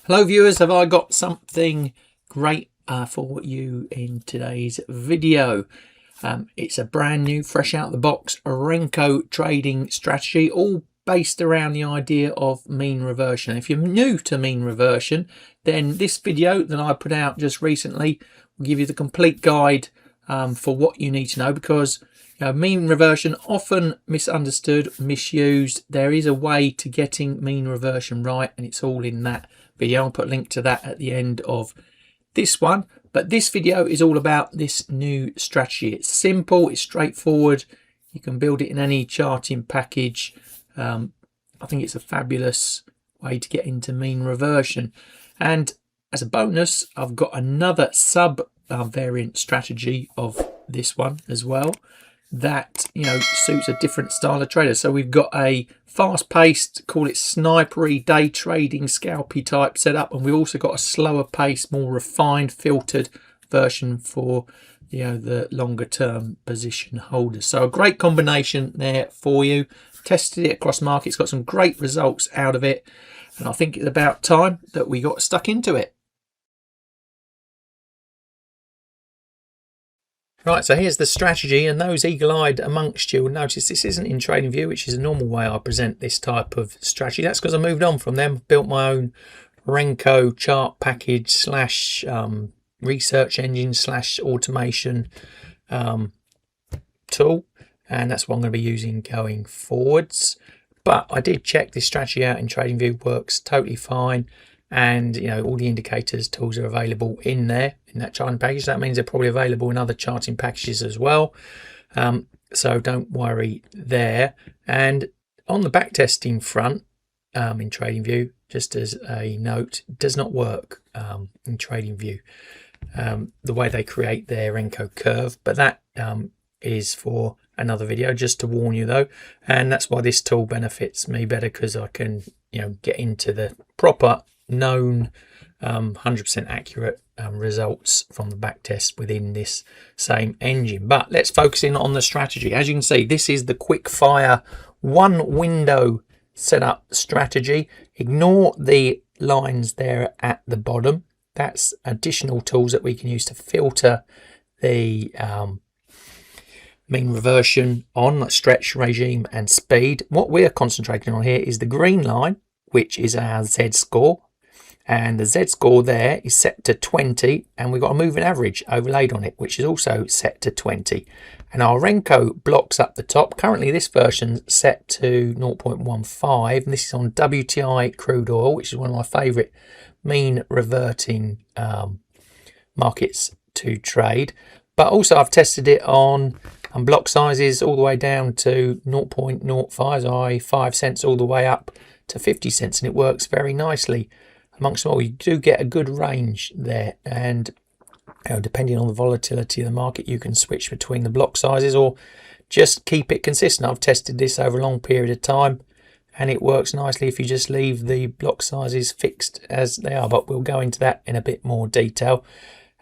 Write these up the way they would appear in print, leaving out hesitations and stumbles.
Hello viewers, have I got something great for you in today's video. It's a brand new, fresh out of the box Renko trading strategy, all based around the idea of mean reversion. If you're new to mean reversion, then this video that I put out just recently will give you the complete guide for what you need to know, because mean reversion often misunderstood, misused. There is a way to getting mean reversion right, and it's all in that video. I'll put a link to that at the end of this one. But this video is all about this new strategy. It's simple, it's straightforward. You can build it in any charting package. I think it's a fabulous way to get into mean reversion. And as a bonus, I've got another sub variant strategy of this one as well that suits a different style of trader. So we've got a fast-paced, call it snipery, day trading, scalpy type setup, and we've also got a slower paced, more refined, filtered version for the longer term position holders. So a great combination there for you. Tested it across markets, got some great results out of it, and I think it's about time that we got stuck into it. Right, so here's the strategy, and those eagle-eyed amongst you will notice this isn't in TradingView, which is a normal way I present this type of strategy. That's because I moved on from them, built my own Renko chart package slash research engine slash automation tool, and that's what I'm going to be using going forwards. But I did check this strategy out in TradingView, works totally fine. And all the indicators tools are available in there in that charting package. That means they're probably available in other charting packages as well, so don't worry there. And on the backtesting front, in TradingView, just as a note, it does not work in TradingView the way they create their Renko curve, but that is for another video, just to warn you though. And that's why this tool benefits me better, because I can get into the proper known 100% accurate results from the back test within this same engine. But let's focus in on the strategy. As you can see, this is the quick fire one window setup strategy. Ignore the lines there at the bottom. That's additional tools that we can use to filter the mean reversion on, like stretch, regime and speed. What we're concentrating on here is the green line, which is our Z score. And the Z score there is set to 20, and we've got a moving average overlaid on it, which is also set to 20. And our Renko blocks up the top. Currently this version's set to 0.15, and this is on WTI crude oil, which is one of my favorite mean reverting markets to trade. But also I've tested it on block sizes all the way down to 0.05, i.e. 5 cents, all the way up to 50 cents, and it works very nicely. Amongst them all, you do get a good range there, and depending on the volatility of the market, you can switch between the block sizes or just keep it consistent. I've tested this over a long period of time, and it works nicely if you just leave the block sizes fixed as they are, but we'll go into that in a bit more detail.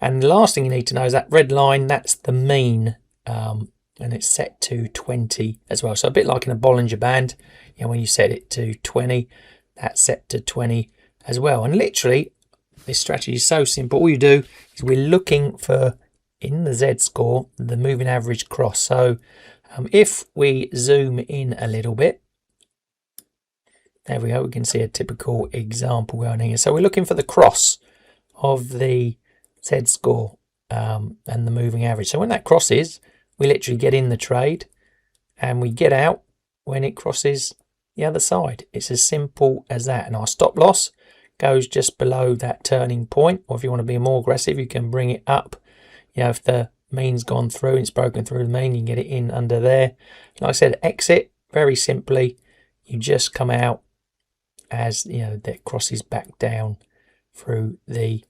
And the last thing you need to know is that red line, that's the mean, and it's set to 20 as well. So a bit like in a Bollinger Band, when you set it to 20, that's set to 20 as well. And literally this strategy is so simple. All you do is we're looking for, in the Z score, the moving average cross. So if we zoom in a little bit, there we go, we can see a typical example going here. So we're looking for the cross of the Z score and the moving average. So when that crosses, we literally get in the trade and we get out when it crosses the other side. It's as simple as that. And our stop loss goes just below that turning point, or if you want to be more aggressive, you can bring it up. If the mean's gone through and it's broken through the mean, you can get it in under there. Like I said, exit very simply, you just come out as that crosses back down through the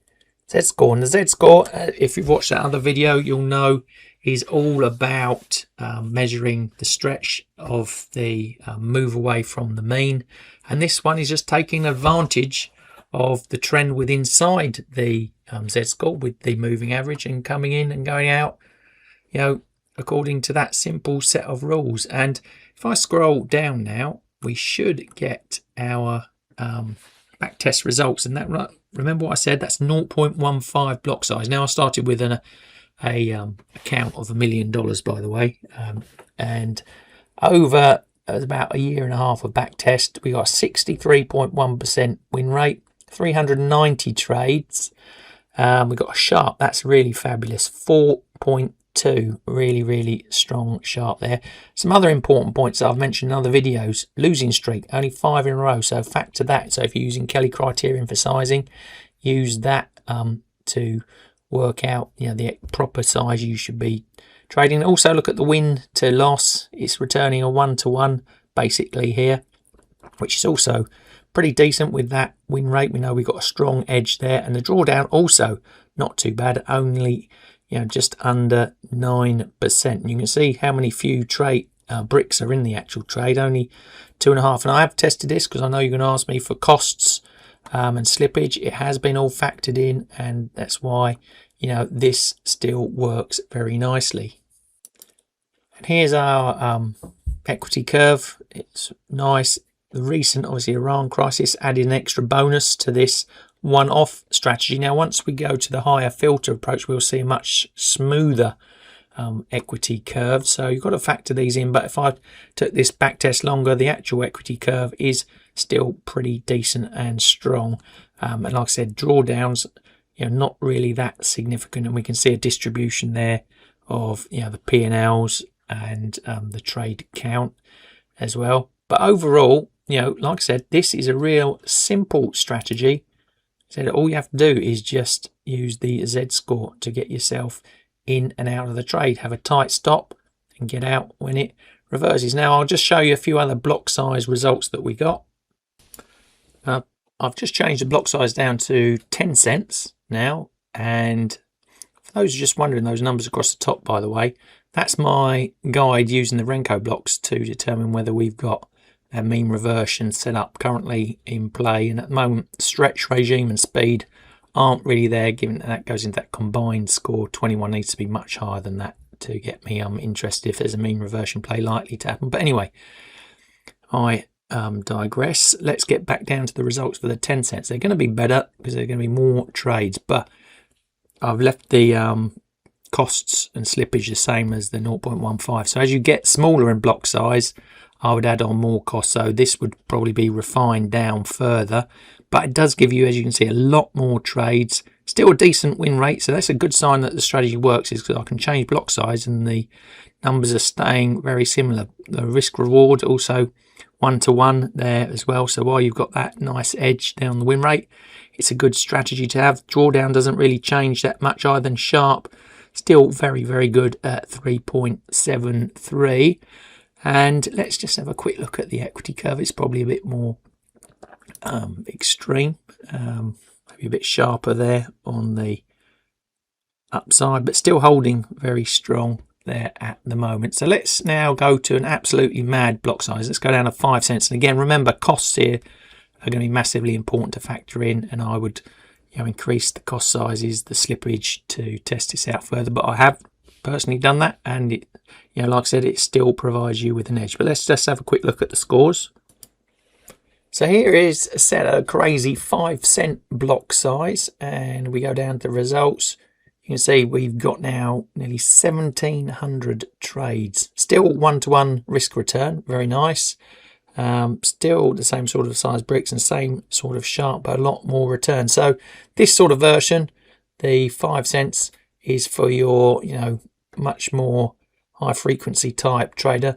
Z score. And the Z score, if you've watched that other video, you'll know is all about measuring the stretch of the move away from the mean, and this one is just taking advantage of the trend with inside the Z score with the moving average and coming in and going out according to that simple set of rules. And if I scroll down now, we should get our back test results, and that remember what I said, that's 0.15 block size. Now I started with an account of $1 million, by the way, and over about a year and a half of back test, we got 63.1% win rate, 390 trades. We got a Sharpe, that's really fabulous, 4.2, really strong Sharpe there. Some other important points that I've mentioned in other videos: losing streak, only 5 in a row, so factor that. So if you're using Kelly criterion for sizing, use that to work out, you know, the proper size you should be trading. Also look at the win to loss. It's returning a 1-to-1 basically here, which is also pretty decent with that win rate. We know we've got a strong edge there, and the drawdown also not too bad, only, you know, just under 9%. You can see how many few trade bricks are in the actual trade, only 2.5. And I have tested this because I know you're going to ask me for costs and slippage. It has been all factored in, and that's why, you know, this still works very nicely. And here's our equity curve. It's nice. The recent, obviously, Iran crisis added an extra bonus to this one-off strategy. Now, once we go to the higher filter approach, we'll see a much smoother equity curve. So you've got to factor these in. But if I took this back test longer, the actual equity curve is still pretty decent and strong. And like I said, drawdowns, you know, not really that significant, and we can see a distribution there of, you know, the P&Ls and the trade count as well. But overall, you know, like I said, this is a real simple strategy. So all you have to do is just use the Z score to get yourself in and out of the trade. Have a tight stop and get out when it reverses. Now I'll just show you a few other block size results that we got. I've just changed the block size down to 10 cents now, and for those who are just wondering, those numbers across the top, by the way, that's my guide using the Renko blocks to determine whether we've got a mean reversion set up currently in play. And at the moment, stretch regime and speed aren't really there, given that goes into that combined score. 21 needs to be much higher than that to get me interested if there's a mean reversion play likely to happen. But anyway, I digress. Let's get back down to the results for the 10 cents. They're going to be better because there are going to be more trades, but I've left the costs and slippage the same as the 0.15. So as you get smaller in block size, I would add on more costs. So this would probably be refined down further, but it does give you, as you can see, a lot more trades. Still a decent win rate, so that's a good sign that the strategy works, is because I can change block size and the numbers are staying very similar. The risk reward also 1-to-1 there as well. So while you've got that nice edge down the win rate, it's a good strategy to have. Drawdown doesn't really change that much either, than Sharpe. Still very good at 3.73. And let's just have a quick look at the equity curve. It's probably a bit more extreme, maybe a bit sharper there on the upside, but still holding very strong there at the moment. So let's now go to an absolutely mad block size. Let's go down to 5 cents. And again, remember, costs here are going to be massively important to factor in, and I would, you know, increase the cost sizes, the slippage, to test this out further. But I have personally done that, and it, you know, like I said, it still provides you with an edge. But let's just have a quick look at the scores. So here is a set of crazy 5 cent block size, and we go down to results. You can see we've got now nearly 1,700 trades. Still 1-to-1 risk return, very nice. Still the same sort of size bricks and same sort of Sharpe, but a lot more return. So this sort of version, the 5 cents, is for your, you know, much more high frequency type trader.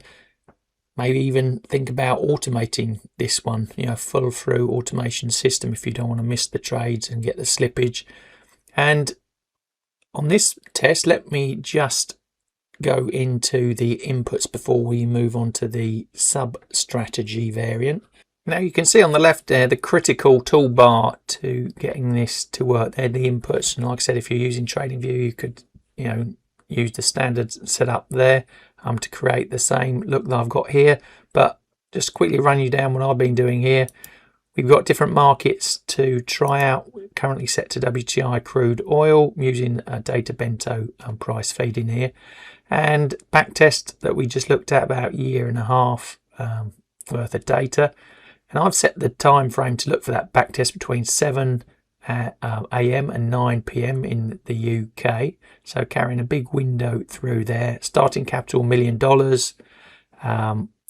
Maybe even think about automating this one, you know, full through automation system if you don't want to miss the trades and get the slippage. And on this test, let me just go into the inputs before we move on to the sub strategy variant. Now you can see on the left there the critical toolbar to getting this to work. They're the inputs, and like I said, if you're using TradingView, you could, you know, use the standard setup there to create the same look that I've got here. But just quickly run you down what I've been doing here. We've got different markets to try out. We're currently set to WTI crude oil using a data bento price feed in here, and back test that we just looked at, about 1.5 years worth of data. And I've set the time frame to look for that back test between 7 at AM and 9 PM in the UK. So carrying a big window through there. Starting capital $1 million.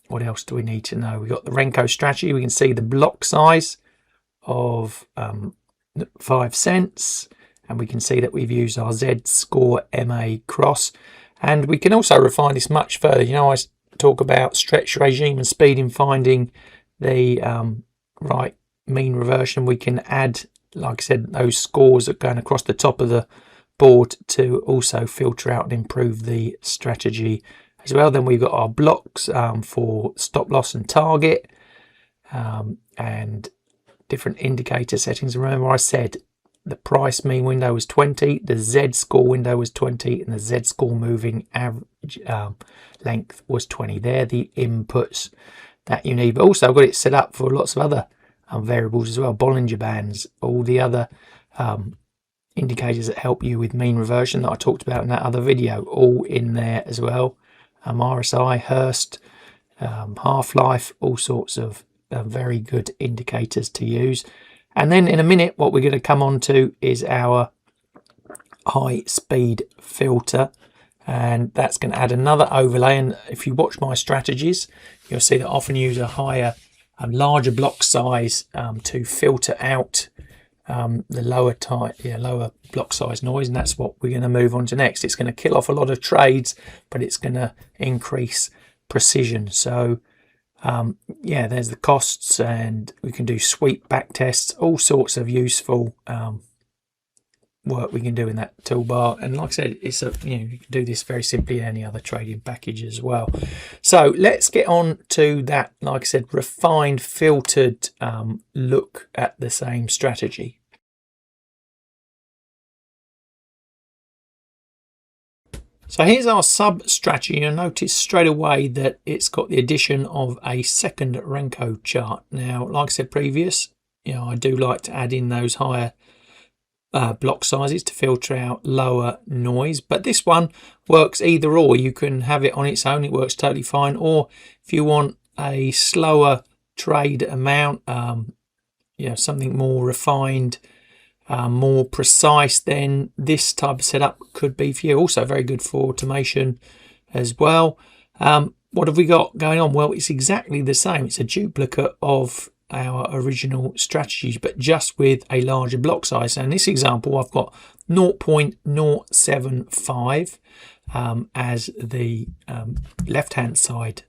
What else do we need to know? We've got the Renko strategy. We can see the block size of 5 cents. And we can see that we've used our Z-score MA cross. And we can also refine this much further. You know, I talk about stretch regime and speed in finding the right mean reversion. We can add, like I said, those scores that are going across the top of the board to also filter out and improve the strategy as well. Then we've got our blocks for stop loss and target, and different indicator settings. Remember I said the price mean window was 20, the Z-score window was 20, and the Z-score moving average length was 20. They're the inputs that you need. But also I've got it set up for lots of other variables as well. Bollinger Bands, all the other indicators that help you with mean reversion that I talked about in that other video, all in there as well. RSI, Hurst, half-life, all sorts of very good indicators to use. And then in a minute, what we're going to come on to is our high speed filter, and that's going to add another overlay. And if you watch my strategies, you'll see that I often use a higher, larger block size to filter out the lower block size noise, and that's what we're going to move on to next. It's going to kill off a lot of trades, but it's going to increase precision. So yeah, there's the costs, and we can do sweep back tests, all sorts of useful work we can do in that toolbar. And like I said, it's you can do this very simply in any other trading package as well. So let's get on to that, like I said, refined, filtered look at the same strategy. So here's our sub strategy. You'll notice straight away that it's got the addition of a second Renko chart. Now, like I said previous, I do like to add in those higher block sizes to filter out lower noise, but this one works either or. You can have it on its own, it works totally fine, or if you want a slower trade amount, something more refined, more precise, then this type of setup could be for you. Also very good for automation as well. What have we got going on? Well, it's exactly the same. It's a duplicate of our original strategies, but just with a larger block size. And in this example, I've got 0.075 as the left-hand side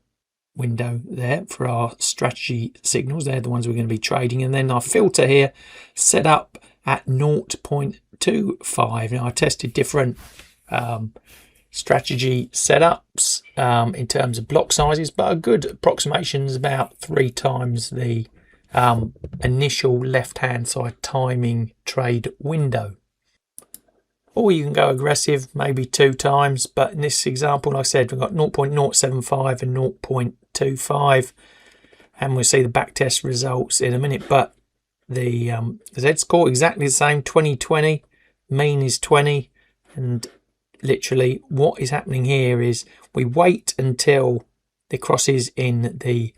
window there for our strategy signals. They're the ones we're going to be trading. And then our filter here set up at 0.25. Now, I tested different strategy setups in terms of block sizes, but a good approximation is about 3 times the initial left-hand side timing trade window. Or you can go aggressive, maybe 2 times, but in this example, like I said, we've got 0.075 and 0.25, and we'll see the backtest results in a minute. But the Z-score exactly the same, 2020, mean is 20, and literally what is happening here is we wait until the crosses in the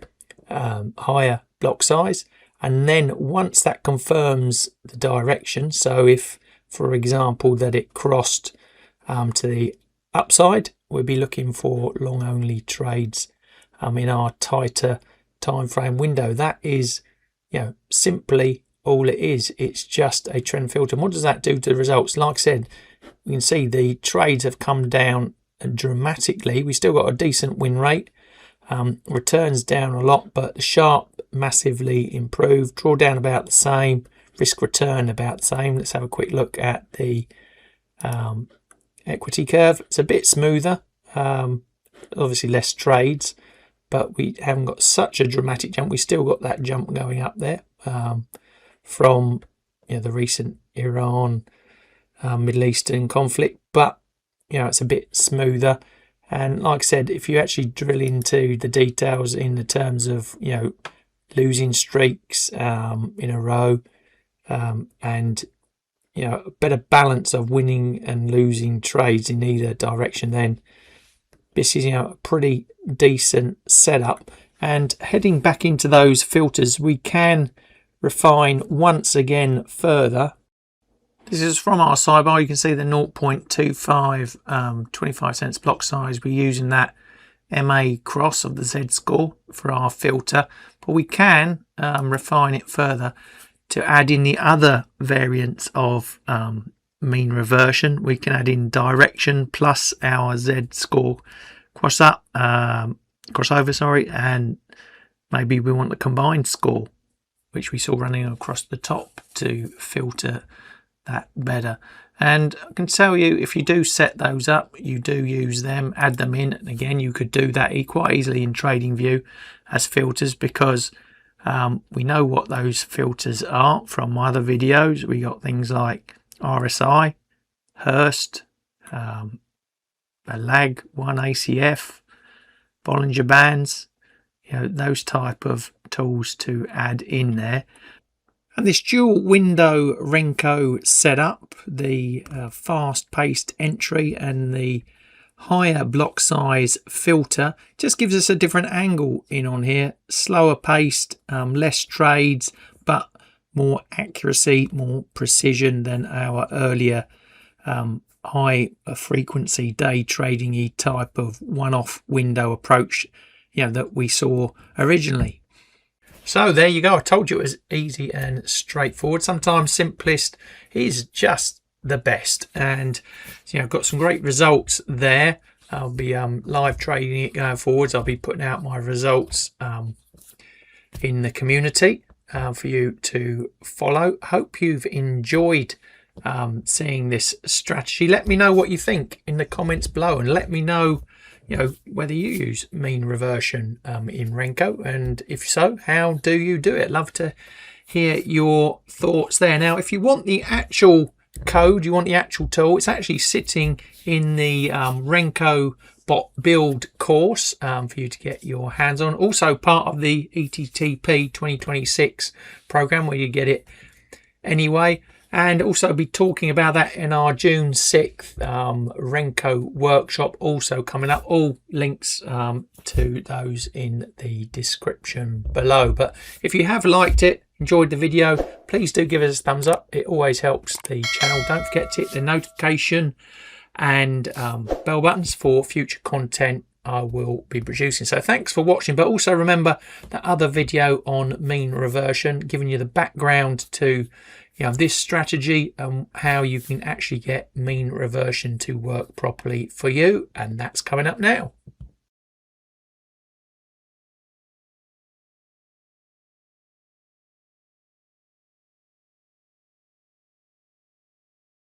higher block size, and then once that confirms the direction, so if for example that it crossed to the upside, we'll be looking for long only trades in our tighter time frame window. That is simply all it is. It's just a trend filter. And what does that do to the results? Like I said, you can see the trades have come down dramatically. We still got a decent win rate. Returns down a lot, but the Sharpe massively improved. Drawdown about the same. Risk return about the same. Let's have a quick look at the equity curve. It's a bit smoother. Obviously less trades, but we haven't got such a dramatic jump. We still got that jump going up there from the recent Iran Middle Eastern conflict, but it's a bit smoother. And like I said, if you actually drill into the details in the terms of losing streaks in a row, and a better balance of winning and losing trades in either direction, then this is a pretty decent setup. And heading back into those filters, we can refine once again further This is from our sidebar. You can see the 0.25 25 cents block size. We're using that MA cross of the Z score for our filter, but we can refine it further to add in the other variants of mean reversion. We can add in direction plus our Z score crossover, sorry, and maybe we want the combined score, which we saw running across the top, to filter that better. And I can tell you, if you do set those up, you do use them, add them in, and again you could do that quite easily in TradingView as filters, because we know what those filters are from my other videos. We got things like RSI, Hurst, a lag 1 ACF, Bollinger Bands, those type of tools to add in there. And this dual window Renko setup, the fast-paced entry and the higher block size filter, just gives us a different angle in on here. Slower paced, less trades, but more accuracy, more precision than our earlier high frequency day trading-y type of one-off window approach that we saw originally. So there you go. I told you it was easy and straightforward. Sometimes simplest is just the best, and got some great results there. I'll be live trading it going forwards. I'll be putting out my results in the community for you to follow. Hope you've enjoyed seeing this strategy. Let me know what you think in the comments below, and let me know whether you use mean reversion in Renko, and if so, how do you do it? Love to hear your thoughts there. Now, if you want the actual code, you want the actual tool, it's actually sitting in the Renko Bot Build course for you to get your hands on. Also part of the ETTP 2026 program, where you get it anyway. And also be talking about that in our June 6th Renko workshop, also coming up. All links to those in the description below. But if you have liked it, enjoyed the video, please do give us a thumbs up. It always helps the channel. Don't forget to hit the notification and bell buttons for future content I will be producing. So thanks for watching, but also remember that other video on mean reversion, giving you the background to this strategy and how you can actually get mean reversion to work properly for you, and that's coming up now.